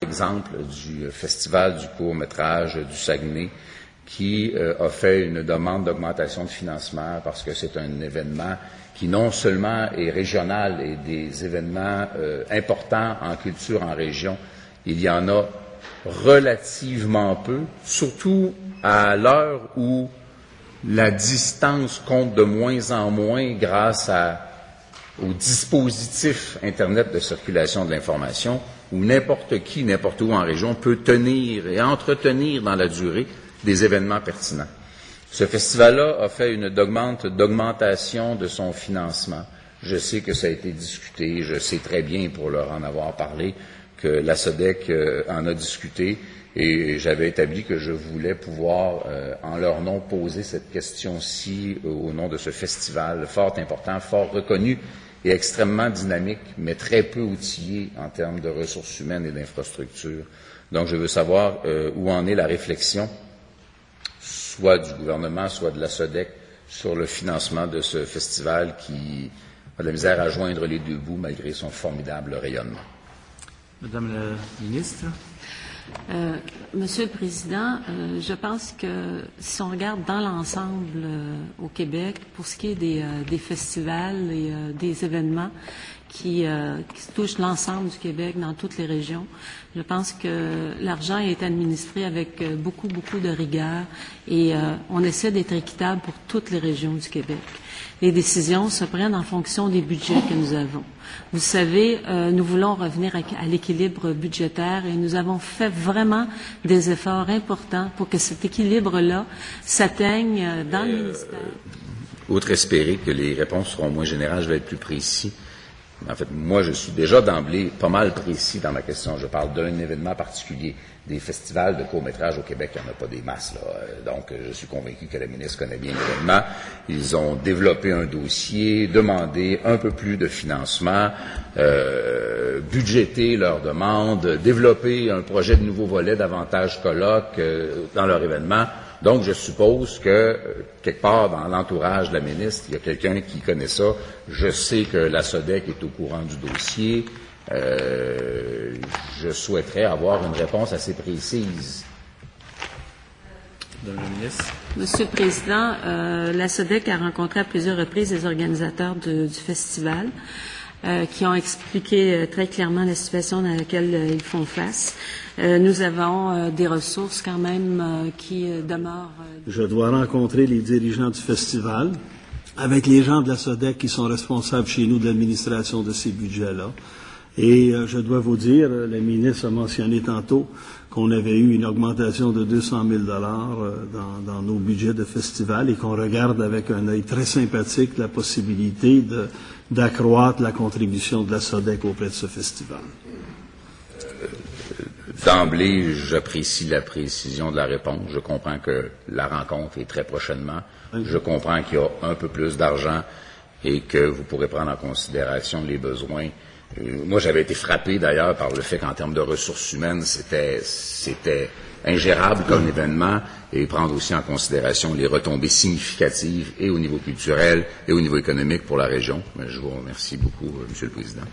Exemple du Festival du court-métrage du Saguenay qui a fait une demande d'augmentation de financement parce que c'est un événement qui non seulement est régional et des événements importants en culture en région, il y en a relativement peu, surtout à l'heure où la distance compte de moins en moins grâce au dispositif Internet de circulation de l'information, où n'importe qui, n'importe où en région peut tenir et entretenir dans la durée des événements pertinents. Ce festival-là a fait une d'augmentation de son financement. Je sais que ça a été discuté, je sais très bien, pour leur en avoir parlé, que la SODEC en a discuté et j'avais établi que je voulais pouvoir, en leur nom, poser cette question-ci au nom de ce festival fort important, fort reconnu et extrêmement dynamique, mais très peu outillé en termes de ressources humaines et d'infrastructures. Donc, je veux savoir où en est la réflexion, soit du gouvernement, soit de la SODEC, sur le financement de ce festival qui a de la misère à joindre les deux bouts malgré son formidable rayonnement. Madame la ministre. Monsieur le Président, je pense que si on regarde dans l'ensemble au Québec, pour ce qui est des festivals et des événements qui touchent l'ensemble du Québec dans toutes les régions, je pense que l'argent est administré avec beaucoup de rigueur et on essaie d'être équitable pour toutes les régions du Québec. Les décisions se prennent en fonction des budgets que nous avons. Vous savez, nous voulons revenir à l'équilibre budgétaire et nous avons fait vraiment des efforts importants pour que cet équilibre-là s'atteigne dans le ministère. Outre espérer que les réponses seront moins générales, je vais être plus précis. En fait, moi, je suis déjà d'emblée pas mal précis dans ma question. Je parle d'un événement particulier. Des festivals de court-métrage au Québec, il n'y en a pas des masses, là. Donc, je suis convaincu que la ministre connaît bien l'événement. Ils ont développé un dossier, demandé un peu plus de financement, budgété leurs demandes, développé un projet de nouveau volet d'avantages colloques dans leur événement. Donc, je suppose que, quelque part dans l'entourage de la ministre, il y a quelqu'un qui connaît ça. Je sais que la SODEC est au courant du dossier. Je souhaiterais avoir une réponse assez précise. Madame la ministre. Monsieur le Président, la SODEC a rencontré à plusieurs reprises les organisateurs du festival qui ont expliqué très clairement la situation dans laquelle ils font face. Nous avons des ressources quand même qui demeurent. Je dois rencontrer les dirigeants du festival avec les gens de la SODEC qui sont responsables chez nous de l'administration de ces budgets-là. Et je dois vous dire, la ministre a mentionné tantôt qu'on avait eu une augmentation de 200 000 $ dans nos budgets de festival et qu'on regarde avec un œil très sympathique la possibilité d'accroître la contribution de la SODEC auprès de ce festival. D'emblée, j'apprécie la précision de la réponse. Je comprends que la rencontre est très prochainement. Je comprends qu'il y a un peu plus d'argent et que vous pourrez prendre en considération les besoins. Moi, j'avais été frappé d'ailleurs par le fait qu'en termes de ressources humaines, c'était ingérable comme événement et prendre aussi en considération les retombées significatives et au niveau culturel et au niveau économique pour la région. Mais je vous remercie beaucoup, Monsieur le Président.